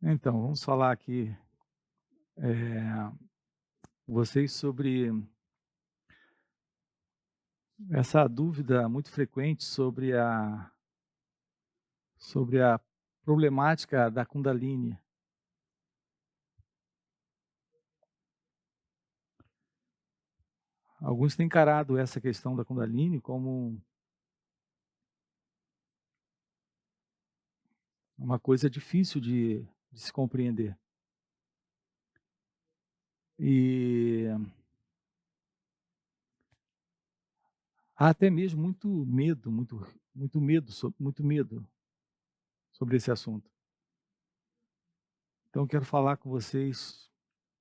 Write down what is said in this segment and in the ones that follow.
Então, vamos falar aqui, com vocês sobre essa dúvida muito frequente sobre a problemática da Kundalini. Alguns têm encarado essa questão da Kundalini como uma coisa difícil de se compreender. E há até mesmo muito medo sobre esse assunto. Então eu quero falar com vocês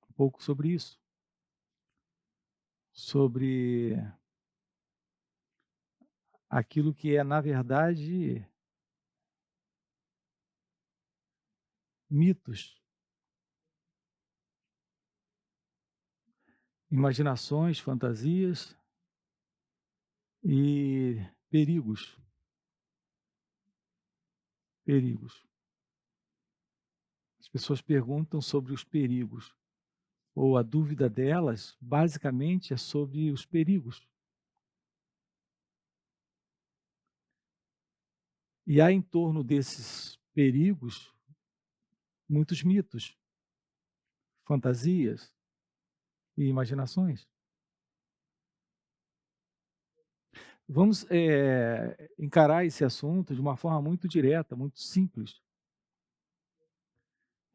um pouco sobre isso, sobre aquilo que é, na verdade, mitos, imaginações, fantasias e perigos. As pessoas perguntam sobre os perigos, ou a dúvida delas, basicamente, é sobre os perigos. E há em torno desses perigos muitos mitos, fantasias e imaginações. Vamos, encarar esse assunto de uma forma muito direta, muito simples.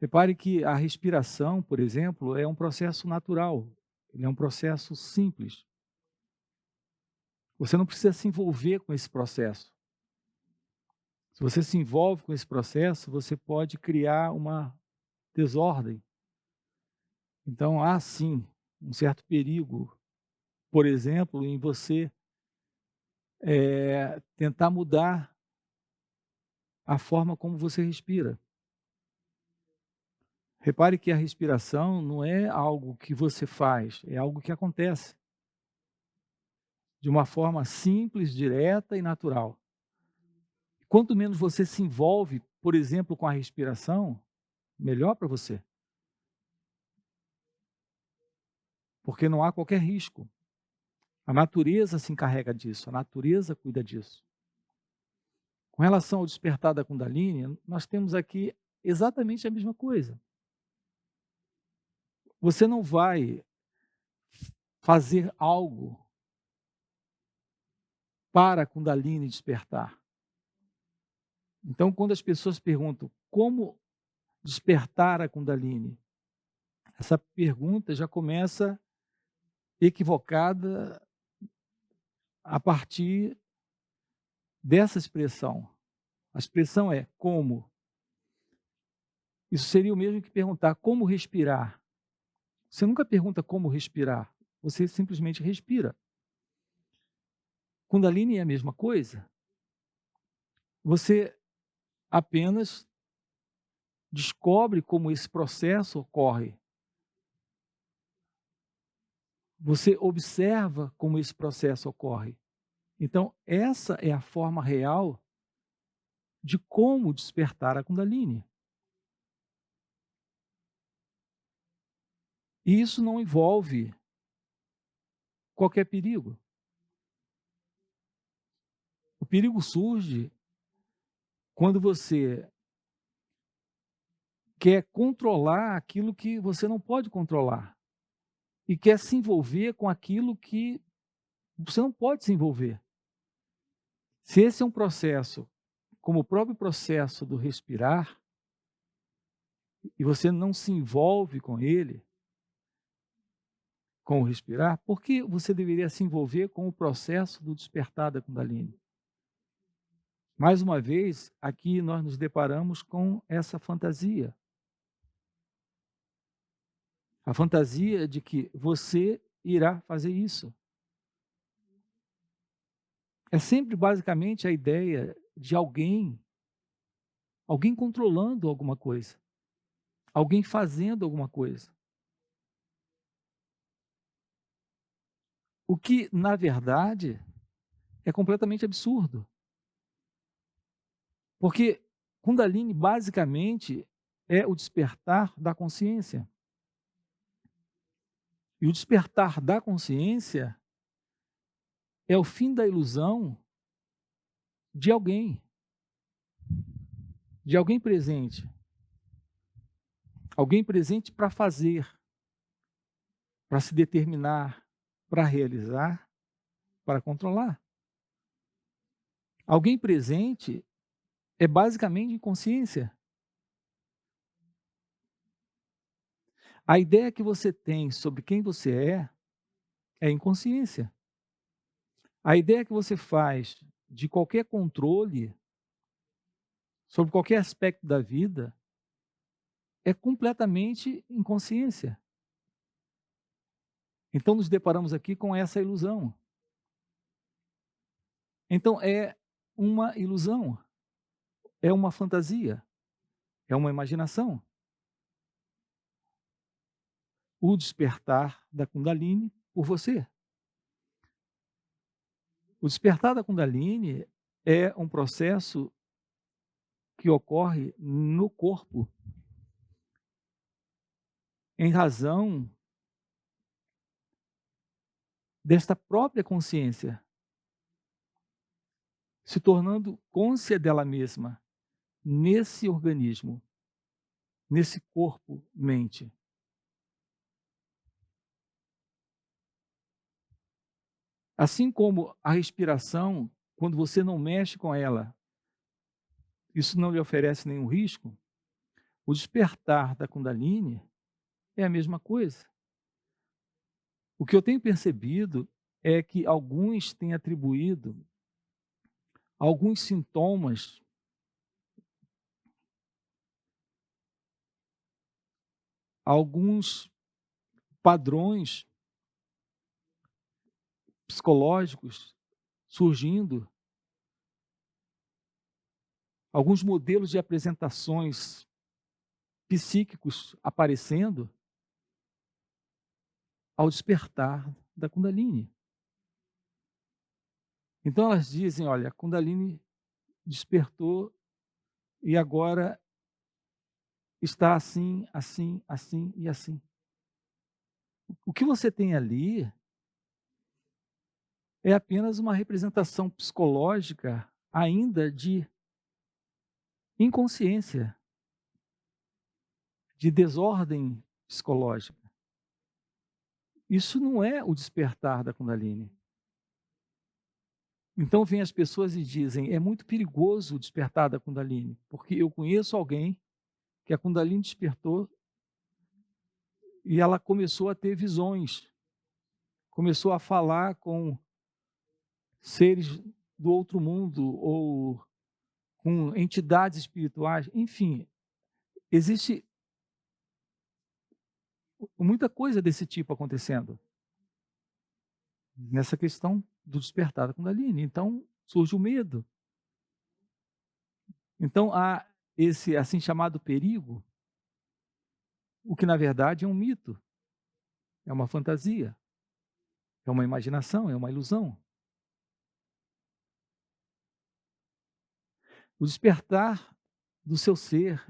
Repare que a respiração, por exemplo, é um processo natural, ele é um processo simples. Você não precisa se envolver com esse processo. Se você se envolve com esse processo, você pode criar uma desordem. Então, há sim um certo perigo, por exemplo, em você tentar mudar a forma como você respira. Repare que a respiração não é algo que você faz, é algo que acontece de uma forma simples, direta e natural. Quanto menos você se envolve, por exemplo, com a respiração, melhor para você, porque não há qualquer risco. A natureza se encarrega disso, a natureza cuida disso. Com relação ao despertar da Kundalini, nós temos aqui exatamente a mesma coisa. Você não vai fazer algo para a Kundalini despertar. Então, quando as pessoas perguntam como despertar a Kundalini, essa pergunta já começa equivocada a partir dessa expressão. A expressão é como. Isso seria o mesmo que perguntar como respirar. Você nunca pergunta como respirar, você simplesmente respira. Kundalini é a mesma coisa. Você apenas descobre como esse processo ocorre. Você observa como esse processo ocorre. Então, essa é a forma real de como despertar a Kundalini. E isso não envolve qualquer perigo. O perigo surge quando você quer controlar aquilo que você não pode controlar e quer se envolver com aquilo que você não pode se envolver. Se esse é um processo, como o próprio processo do respirar, e você não se envolve com ele, com o respirar, por que você deveria se envolver com o processo do despertar da Kundalini? Mais uma vez, aqui nós nos deparamos com essa fantasia. A fantasia de que você irá fazer isso. É sempre basicamente a ideia de alguém controlando alguma coisa, alguém fazendo alguma coisa. O que, na verdade, é completamente absurdo. Porque Kundalini, basicamente, é o despertar da consciência. E o despertar da consciência é o fim da ilusão de alguém presente para fazer, para se determinar, para realizar, para controlar. Alguém presente é basicamente inconsciência. A ideia que você tem sobre quem você é inconsciência. A ideia que você faz de qualquer controle sobre qualquer aspecto da vida é completamente inconsciência. Então nos deparamos aqui com essa ilusão. Então é uma ilusão, é uma fantasia, é uma imaginação. O despertar da Kundalini por você. O despertar da Kundalini é um processo que ocorre no corpo, em razão desta própria consciência, se tornando cônscia dela mesma, nesse organismo, nesse corpo-mente. Assim como a respiração, quando você não mexe com ela, isso não lhe oferece nenhum risco, o despertar da Kundalini é a mesma coisa. O que eu tenho percebido é que alguns têm atribuído alguns sintomas, alguns padrões psicológicos surgindo, alguns modelos de apresentações psíquicos aparecendo ao despertar da Kundalini. Então elas dizem, olha, a Kundalini despertou e agora está assim, assim, assim e assim. O que você tem ali é apenas uma representação psicológica ainda de inconsciência, de desordem psicológica. Isso não é o despertar da Kundalini. Então vêm as pessoas e dizem, é muito perigoso o despertar da Kundalini, porque eu conheço alguém que a Kundalini despertou e ela começou a ter visões, começou a falar com seres do outro mundo ou com entidades espirituais, enfim, existe muita coisa desse tipo acontecendo nessa questão do despertar da Kundalini. Então surge o medo. Então há esse assim chamado perigo, o que na verdade é um mito, é uma fantasia, é uma imaginação, é uma ilusão. O despertar do seu ser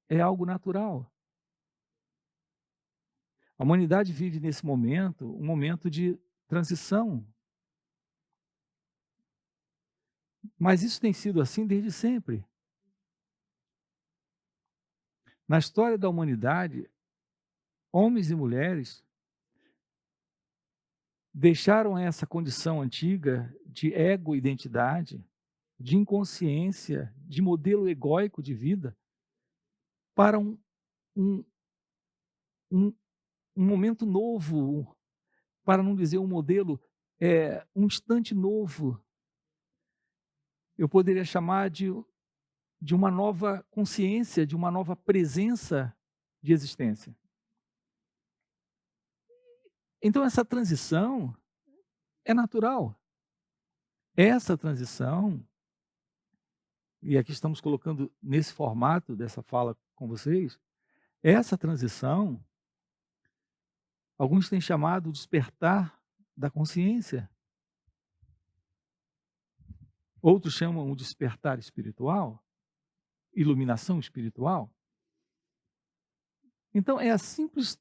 é algo natural. A humanidade vive nesse momento, um momento de transição. Mas isso tem sido assim desde sempre. Na história da humanidade, homens e mulheres deixaram essa condição antiga de ego-identidade, de inconsciência, de modelo egóico de vida, para um, um, um momento novo, para não dizer um modelo, um instante novo. Eu poderia chamar de uma nova consciência, de uma nova presença de existência. Então essa transição é natural. Essa transição, e aqui estamos colocando nesse formato dessa fala com vocês, essa transição, alguns têm chamado de despertar da consciência, outros chamam o despertar espiritual, iluminação espiritual. Então é a simples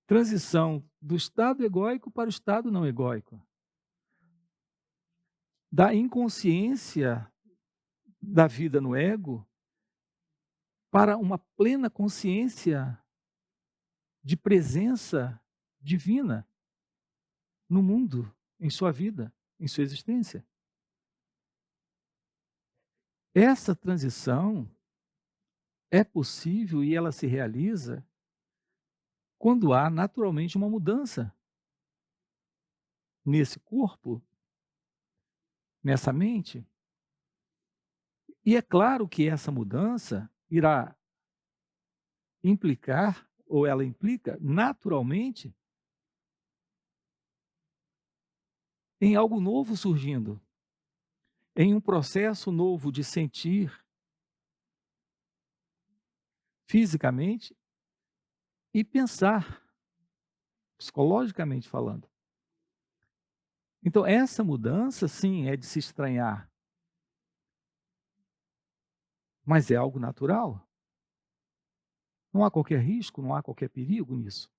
transição do estado egóico para o estado não egóico, da inconsciência da vida no ego para uma plena consciência de presença divina no mundo, em sua vida, em sua existência. Essa transição é possível e ela se realiza quando há naturalmente uma mudança nesse corpo, nessa mente. E é claro que essa mudança irá implicar, ou ela implica naturalmente, em algo novo surgindo, em um processo novo de sentir fisicamente e pensar, psicologicamente falando. Então, essa mudança, sim, é de se estranhar, mas é algo natural. Não há qualquer risco, não há qualquer perigo nisso.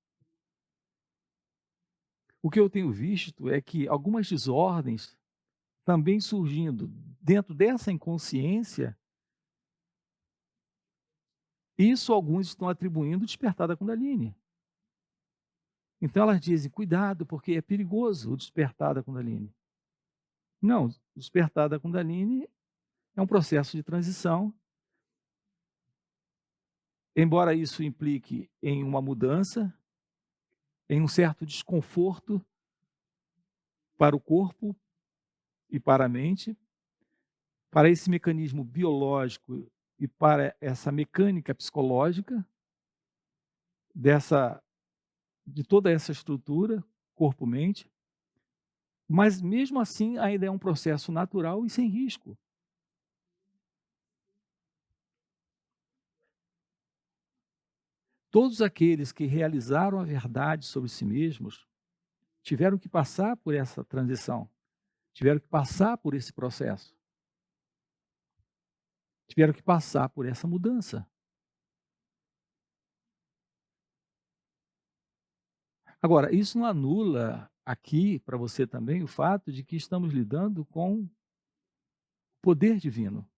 O que eu tenho visto é que algumas desordens também surgindo dentro dessa inconsciência, isso alguns estão atribuindo o despertar da Kundalini. Então elas dizem, cuidado, porque é perigoso o despertar da Kundalini. Não, o despertar da Kundalini é um processo de transição, embora isso implique em uma mudança, em um certo desconforto para o corpo e para a mente, para esse mecanismo biológico e para essa mecânica psicológica de toda essa estrutura, corpo-mente, mas mesmo assim ainda é um processo natural e sem risco. Todos aqueles que realizaram a verdade sobre si mesmos tiveram que passar por essa transição, tiveram que passar por esse processo, tiveram que passar por essa mudança. Agora, isso não anula aqui para você também o fato de que estamos lidando com o poder divino,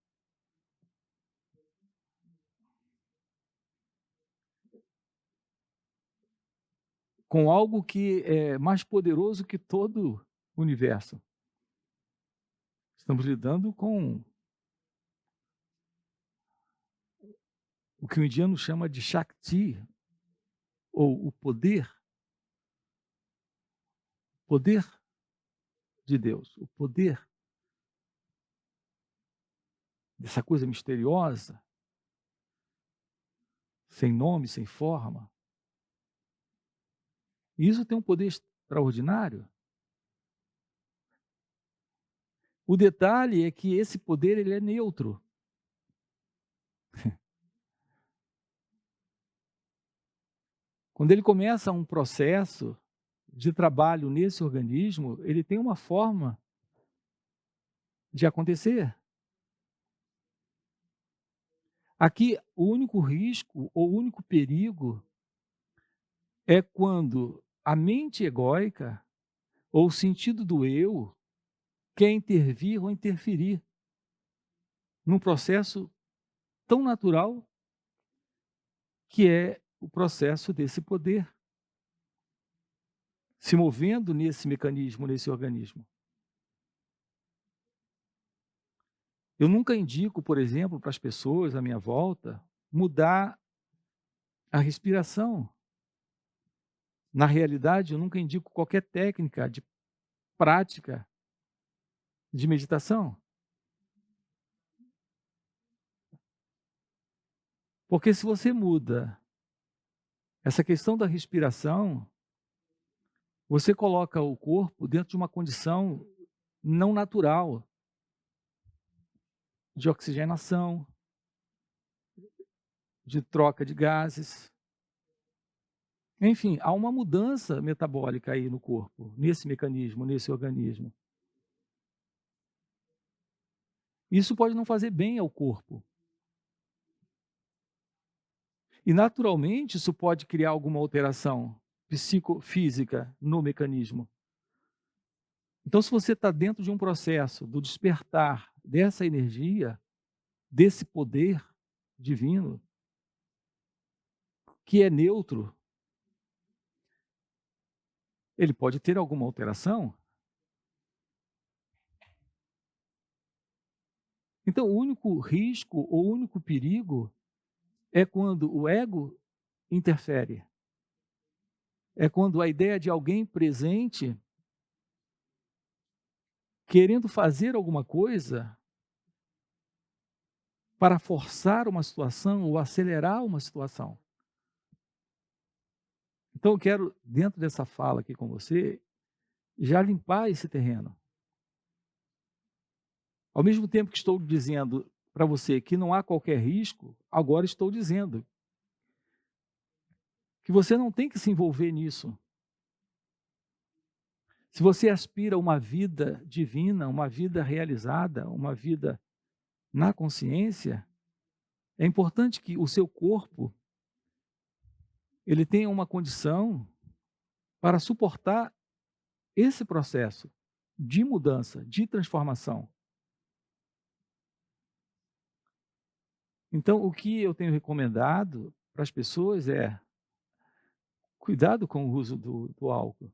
com algo que é mais poderoso que todo o universo. Estamos lidando com o que o indiano chama de Shakti, ou o poder de Deus, o poder dessa coisa misteriosa, sem nome, sem forma. E isso tem um poder extraordinário. O detalhe é que esse poder ele é neutro. Quando ele começa um processo de trabalho nesse organismo, ele tem uma forma de acontecer. Aqui, o único risco ou o único perigo é quando a mente egóica ou o sentido do eu quer intervir ou interferir num processo tão natural que é o processo desse poder se movendo nesse mecanismo, nesse organismo. Eu nunca indico, por exemplo, para as pessoas à minha volta, mudar a respiração. Na realidade, eu nunca indico qualquer técnica de prática de meditação. Porque se você muda essa questão da respiração, você coloca o corpo dentro de uma condição não natural de oxigenação, de troca de gases. Enfim, há uma mudança metabólica aí no corpo, nesse mecanismo, nesse organismo. Isso pode não fazer bem ao corpo. E naturalmente isso pode criar alguma alteração psicofísica no mecanismo. Então, se você está dentro de um processo do despertar dessa energia, desse poder divino, que é neutro, ele pode ter alguma alteração. Então, o único risco ou o único perigo é quando o ego interfere. É quando a ideia de alguém presente querendo fazer alguma coisa para forçar uma situação ou acelerar uma situação. Então eu quero, dentro dessa fala aqui com você, já limpar esse terreno. Ao mesmo tempo que estou dizendo para você que não há qualquer risco, agora estou dizendo que você não tem que se envolver nisso. Se você aspira a uma vida divina, uma vida realizada, uma vida na consciência, é importante que o seu corpo ele tenha uma condição para suportar esse processo de mudança, de transformação. Então, o que eu tenho recomendado para as pessoas é cuidado com o uso do álcool,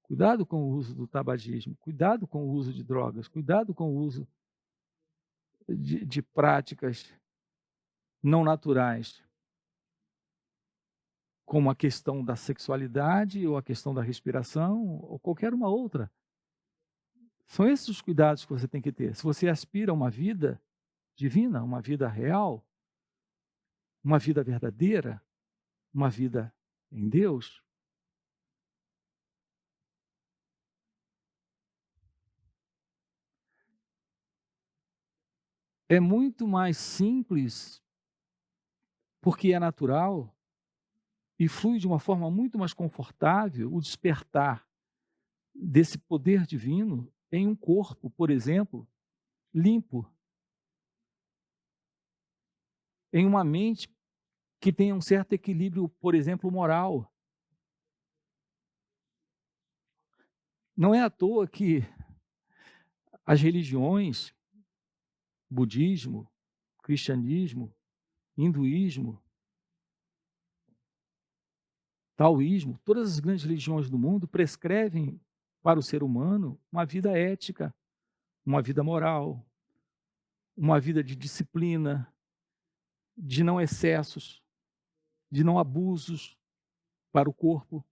cuidado com o uso do tabagismo, cuidado com o uso de drogas, cuidado com o uso de práticas não naturais, como a questão da sexualidade ou a questão da respiração ou qualquer uma outra. São esses os cuidados que você tem que ter. Se você aspira a uma vida divina, uma vida real, uma vida verdadeira, uma vida em Deus, é muito mais simples, porque é natural e flui de uma forma muito mais confortável o despertar desse poder divino em um corpo, por exemplo, limpo, em uma mente que tenha um certo equilíbrio, por exemplo, moral. Não é à toa que as religiões, budismo, cristianismo, hinduísmo, taoísmo, todas as grandes religiões do mundo prescrevem para o ser humano uma vida ética, uma vida moral, uma vida de disciplina, de não excessos, de não abusos para o corpo.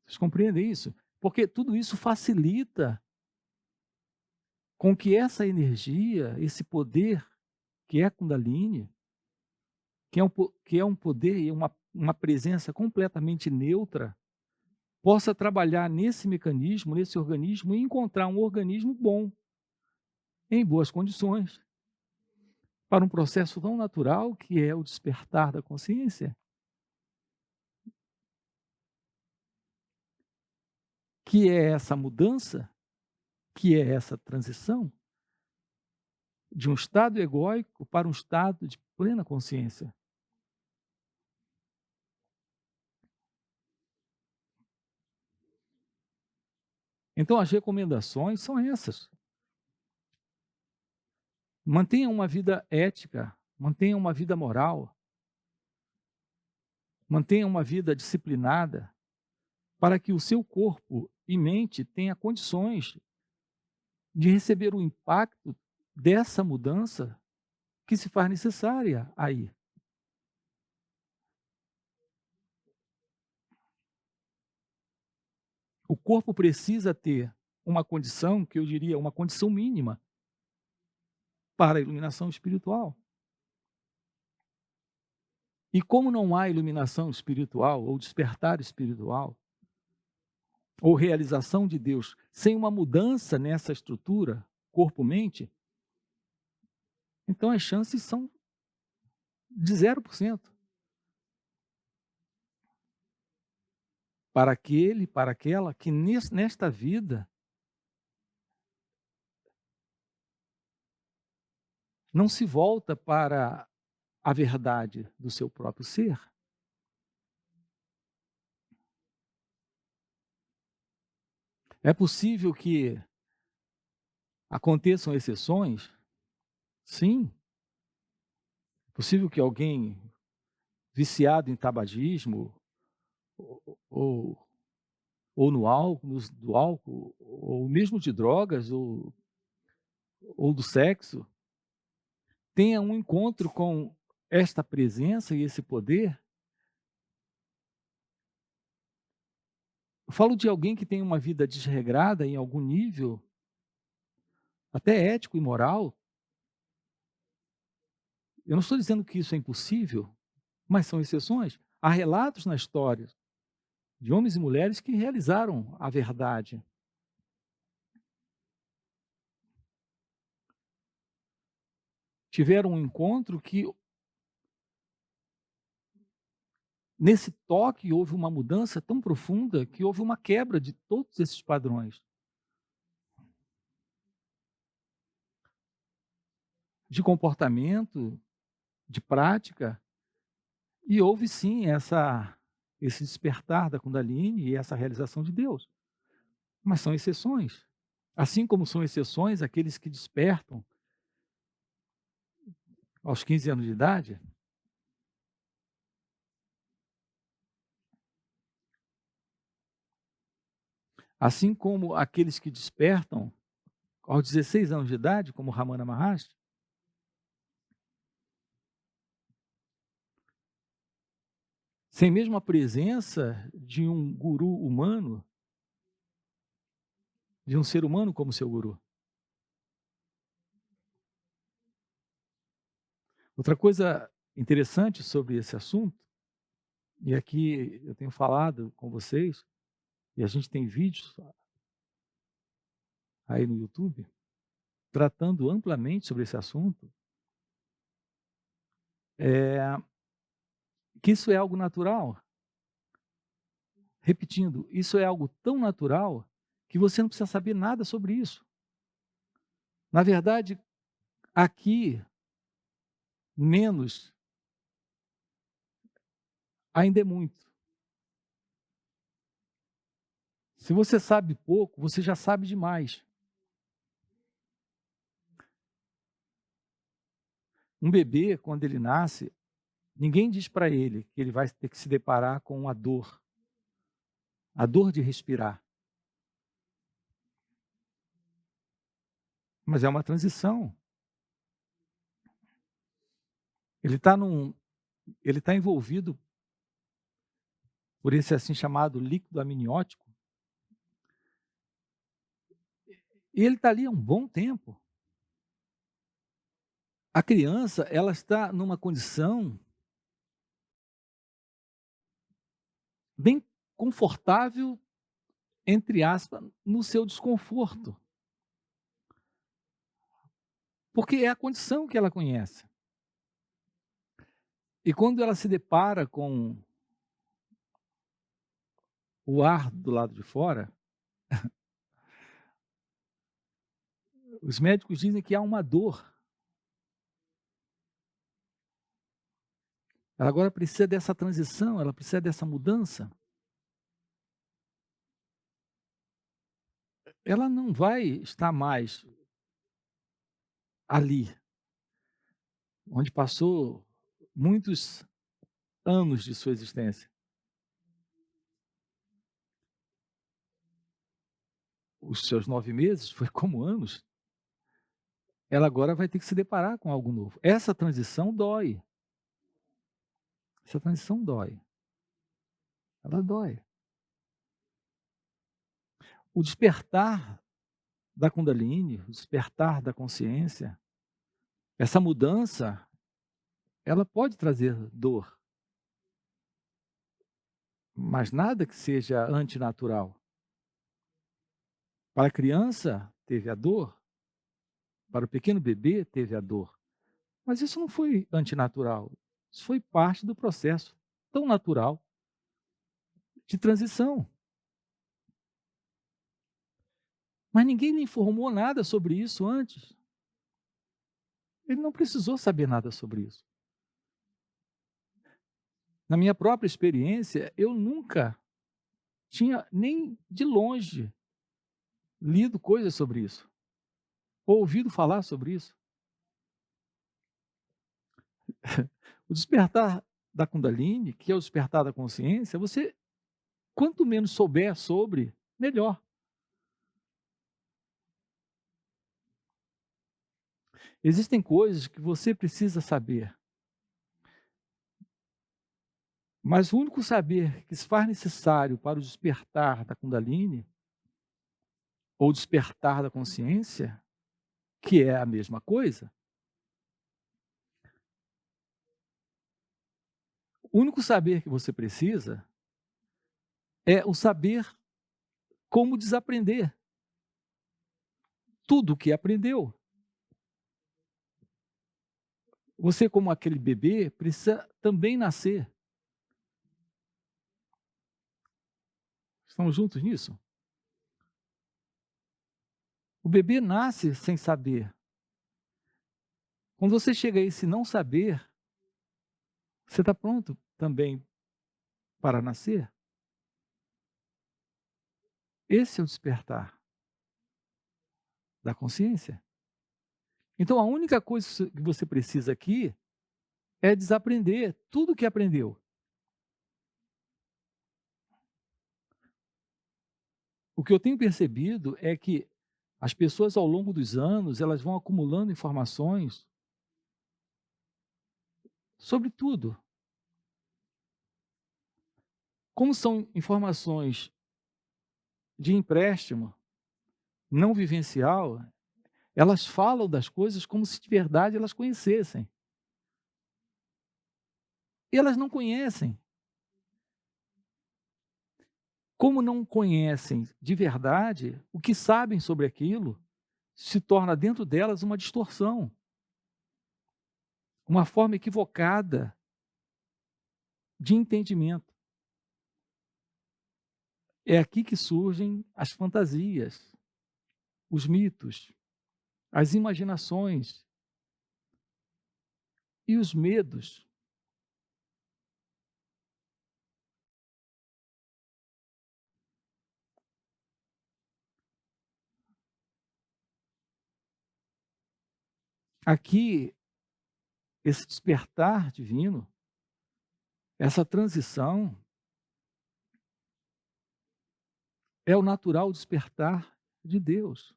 Vocês compreendem isso? Porque tudo isso facilita com que essa energia, esse poder que é Kundalini, que é um poder e uma presença completamente neutra, possa trabalhar nesse mecanismo, nesse organismo e encontrar um organismo bom, em boas condições, para um processo tão natural que é o despertar da consciência, que é essa mudança, que é essa transição de um estado egóico para um estado de plena consciência. Então as recomendações são essas. Mantenha uma vida ética, mantenha uma vida moral, mantenha uma vida disciplinada, para que o seu corpo e mente tenha condições de receber o impacto dessa mudança que se faz necessária aí. O corpo precisa ter uma condição, que eu diria, uma condição mínima para a iluminação espiritual. E como não há iluminação espiritual ou despertar espiritual, ou realização de Deus, sem uma mudança nessa estrutura, corpo-mente, então as chances são de 0% para aquele, para aquela que nesta vida não se volta para a verdade do seu próprio ser. É possível que aconteçam exceções? Sim. É possível que alguém viciado em tabagismo ou ou no álcool, do álcool, ou mesmo de drogas, ou do sexo, tenha um encontro com esta presença e esse poder. Eu falo de alguém que tem uma vida desregrada em algum nível, até ético e moral. Eu não estou dizendo que isso é impossível, mas são exceções. Há relatos na história de homens e mulheres que realizaram a verdade. Tiveram um encontro que, nesse toque, houve uma mudança tão profunda que houve uma quebra de todos esses padrões de comportamento, de prática, e houve sim esse despertar da Kundalini e essa realização de Deus. Mas são exceções. Assim como são exceções aqueles que despertam aos 15 anos de idade, assim como aqueles que despertam aos 16 anos de idade, como Ramana Maharshi, sem mesmo a presença de um guru humano, de um ser humano como seu guru. Outra coisa interessante sobre esse assunto, e aqui eu tenho falado com vocês, e a gente tem vídeos aí no YouTube, tratando amplamente sobre esse assunto, é que isso é algo natural. Repetindo, isso é algo tão natural que você não precisa saber nada sobre isso. Na verdade, aqui, menos ainda é muito. Se você sabe pouco, você já sabe demais. Um bebê, quando ele nasce, ninguém diz para ele que ele vai ter que se deparar com a dor de respirar. Mas é uma transição. Ele está ele está envolvido por esse assim chamado líquido amniótico, e ele está ali há um bom tempo. A criança, ela está numa condição bem confortável, entre aspas, no seu desconforto, porque é a condição que ela conhece. E quando ela se depara com o ar do lado de fora, os médicos dizem que há uma dor. Ela agora precisa dessa transição, ela precisa dessa mudança. Ela não vai estar mais ali, onde passou muitos anos de sua existência. Os seus 9 meses foi como anos. Ela agora vai ter que se deparar com algo novo. Essa transição dói. Essa transição dói. Ela dói. O despertar da Kundalini, o despertar da consciência, essa mudança, ela pode trazer dor, mas nada que seja antinatural. Para a criança, teve a dor. Para o pequeno bebê, teve a dor. Mas isso não foi antinatural. Isso foi parte do processo tão natural de transição. Mas ninguém lhe informou nada sobre isso antes. Ele não precisou saber nada sobre isso. Na minha própria experiência, eu nunca tinha nem de longe lido coisas sobre isso, ou ouvido falar sobre isso. O despertar da Kundalini, que é o despertar da consciência, você, quanto menos souber sobre, melhor. Existem coisas que você precisa saber, mas o único saber que se faz necessário para o despertar da Kundalini, ou despertar da consciência, que é a mesma coisa, o único saber que você precisa é o saber como desaprender tudo o que aprendeu. Você, como aquele bebê, precisa também nascer. Estamos juntos nisso? O bebê nasce sem saber. Quando você chega a esse não saber, você está pronto também para nascer? Esse é o despertar da consciência. Então, a única coisa que você precisa aqui é desaprender tudo o que aprendeu. O que eu tenho percebido é que as pessoas, ao longo dos anos, elas vão acumulando informações sobre tudo. Como são informações de empréstimo, não vivencial, elas falam das coisas como se de verdade elas conhecessem. E elas não conhecem. Como não conhecem de verdade, o que sabem sobre aquilo se torna dentro delas uma distorção, uma forma equivocada de entendimento. É aqui que surgem as fantasias, os mitos, as imaginações e os medos. Aqui, esse despertar divino, essa transição, é o natural despertar de Deus.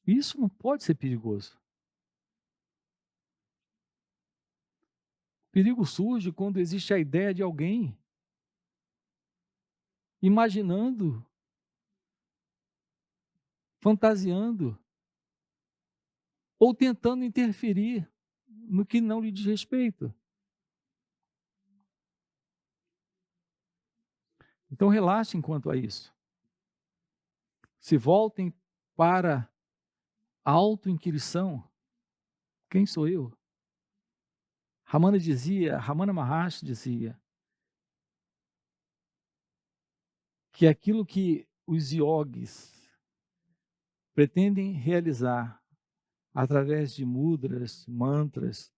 Isso não pode ser perigoso. O perigo surge quando existe a ideia de alguém imaginando, fantasiando ou tentando interferir no que não lhe diz respeito. Então relaxem quanto a isso. Se voltem para a autoinquirição. Quem sou eu? Ramana Maharshi dizia que aquilo que os yogis pretendem realizar através de mudras, mantras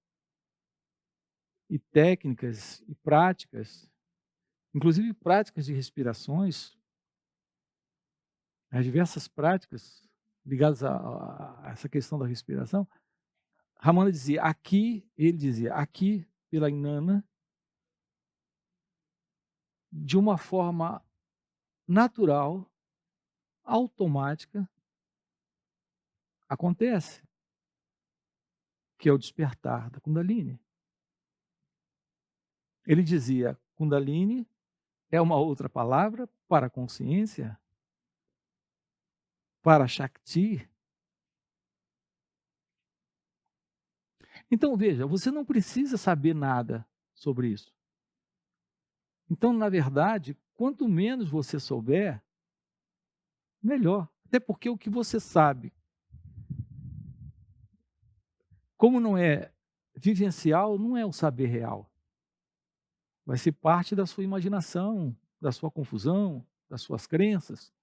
e técnicas e práticas, inclusive práticas de respirações, as diversas práticas ligadas a essa questão da respiração, Ramana dizia, aqui pela Inanna, de uma forma natural, automática, acontece, que é o despertar da Kundalini. Ele dizia, Kundalini é uma outra palavra para consciência, para Shakti. Então, veja, você não precisa saber nada sobre isso. Então, na verdade, quanto menos você souber, melhor. Até porque o que você sabe, como não é vivencial, não é o saber real. Vai ser parte da sua imaginação, da sua confusão, das suas crenças.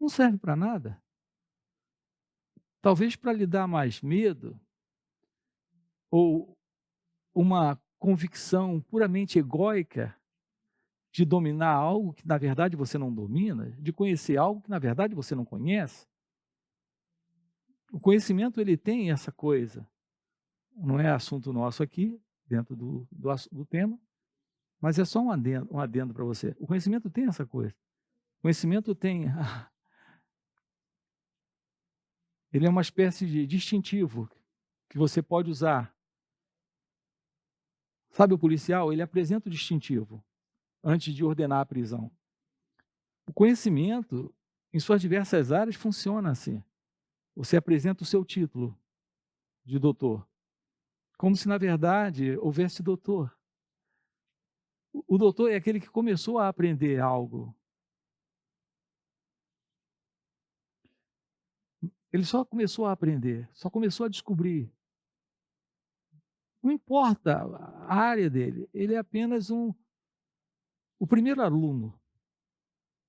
Não serve para nada. Talvez para lhe dar mais medo ou uma convicção puramente egóica de dominar algo que na verdade você não domina, de conhecer algo que na verdade você não conhece. O conhecimento ele tem essa coisa, não é assunto nosso aqui, dentro do tema, mas é só um adendo para você. O conhecimento tem essa coisa. O conhecimento tem, ele é uma espécie de distintivo que você pode usar. Sabe o policial, ele apresenta o distintivo antes de ordenar a prisão. O conhecimento, em suas diversas áreas, funciona assim. Você apresenta o seu título de doutor, como se na verdade houvesse doutor. O doutor é aquele que começou a aprender algo. Ele só começou a aprender, só começou a descobrir. Não importa a área dele, ele é apenas o primeiro aluno.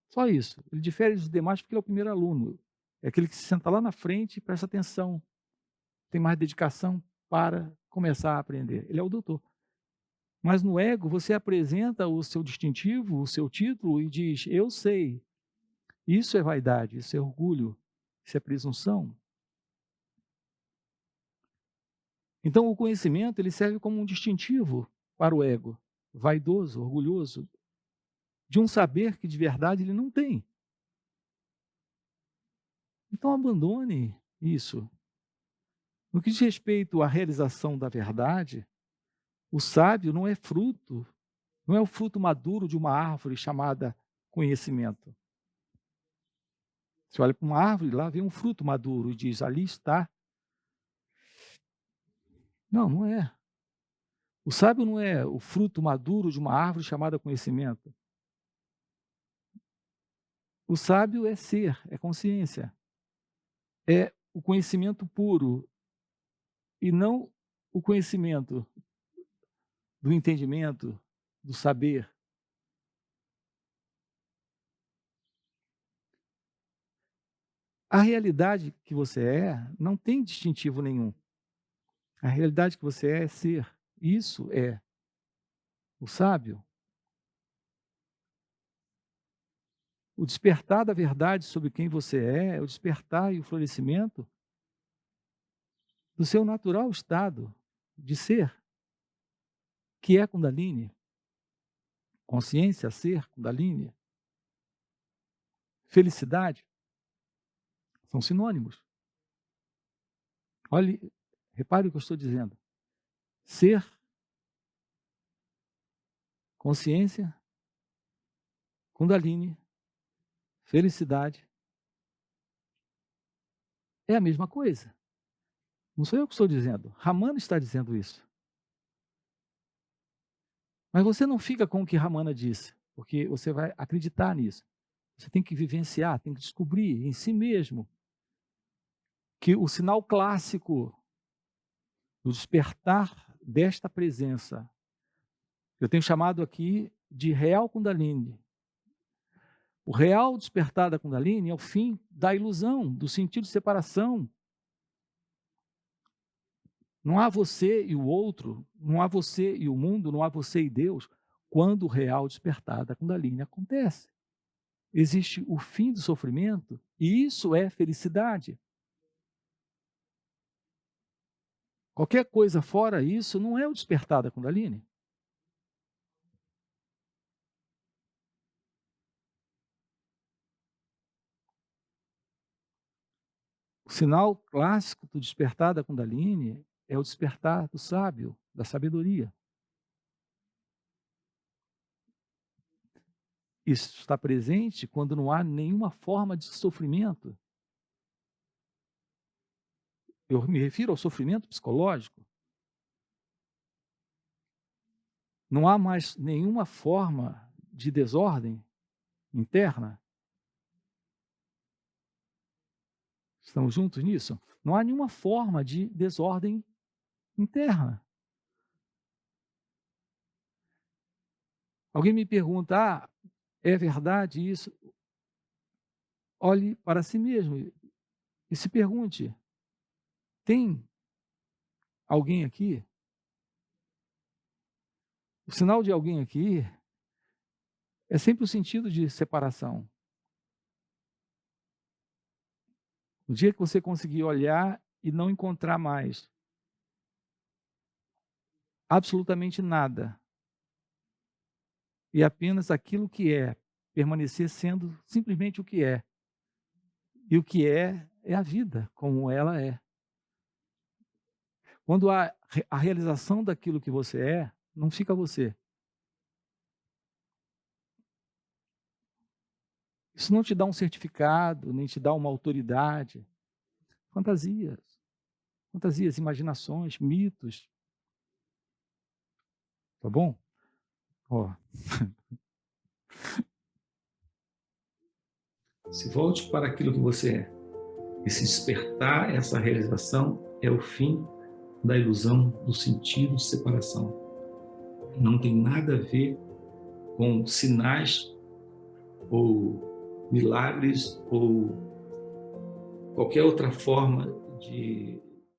Só isso. Ele difere dos demais porque ele é o primeiro aluno. É aquele que se senta lá na frente e presta atenção, tem mais dedicação para começar a aprender. Ele é o doutor. Mas no ego, você apresenta o seu distintivo, o seu título e diz: eu sei. Isso é vaidade, isso é orgulho, isso é presunção. Então, o conhecimento ele serve como um distintivo para o ego, vaidoso, orgulhoso, de um saber que de verdade ele não tem. Então, abandone isso. No que diz respeito à realização da verdade, o sábio não é fruto, não é o fruto maduro de uma árvore chamada conhecimento. Você olha para uma árvore, lá vem um fruto maduro e diz: ali está. Não, não é. O sábio não é o fruto maduro de uma árvore chamada conhecimento. O sábio é ser, é consciência. É o conhecimento puro e não o conhecimento do entendimento, do saber. A realidade que você é não tem distintivo nenhum. A realidade que você é ser. Isso é o sábio. O despertar da verdade sobre quem você é o despertar e o florescimento do seu natural estado de ser, que é Kundalini. Consciência, ser, Kundalini. Felicidade são sinônimos. Olhe, repare o que eu estou dizendo. Ser, consciência, Kundalini, felicidade é a mesma coisa. Não sou eu que estou dizendo, Ramana está dizendo isso. Mas você não fica com o que Ramana disse, porque você vai acreditar nisso. Você tem que vivenciar, tem que descobrir em si mesmo que o sinal clássico do despertar desta presença, eu tenho chamado aqui de real Kundalini. O real despertar da Kundalini é o fim da ilusão, do sentido de separação. Não há você e o outro, não há você e o mundo, não há você e Deus, quando o real despertar da Kundalini acontece. Existe o fim do sofrimento e isso é felicidade. Qualquer coisa fora isso não é o despertar da Kundalini. O sinal clássico do despertar da Kundalini é o despertar do sábio, da sabedoria. Isso está presente quando não há nenhuma forma de sofrimento. Eu me refiro ao sofrimento psicológico. Não há mais nenhuma forma de desordem interna. Estamos juntos nisso? Não há nenhuma forma de desordem interna. Alguém me pergunta: é verdade isso? Olhe para si mesmo e se pergunte: tem alguém aqui O sinal de alguém aqui é sempre o sentido de separação. O dia que você conseguir olhar e não encontrar mais absolutamente nada, e apenas aquilo que é, permanecer sendo simplesmente o que é. E o que é a vida, como ela é. Quando há a realização daquilo que você é, não fica você. Isso não te dá um certificado, nem te dá uma autoridade. Fantasias. Fantasias, imaginações, mitos. Tá bom? Ó. Se volte para aquilo que você é. E se despertar essa realização é o fim da ilusão do sentido de separação. Não tem nada a ver com sinais ou milagres ou qualquer outra forma de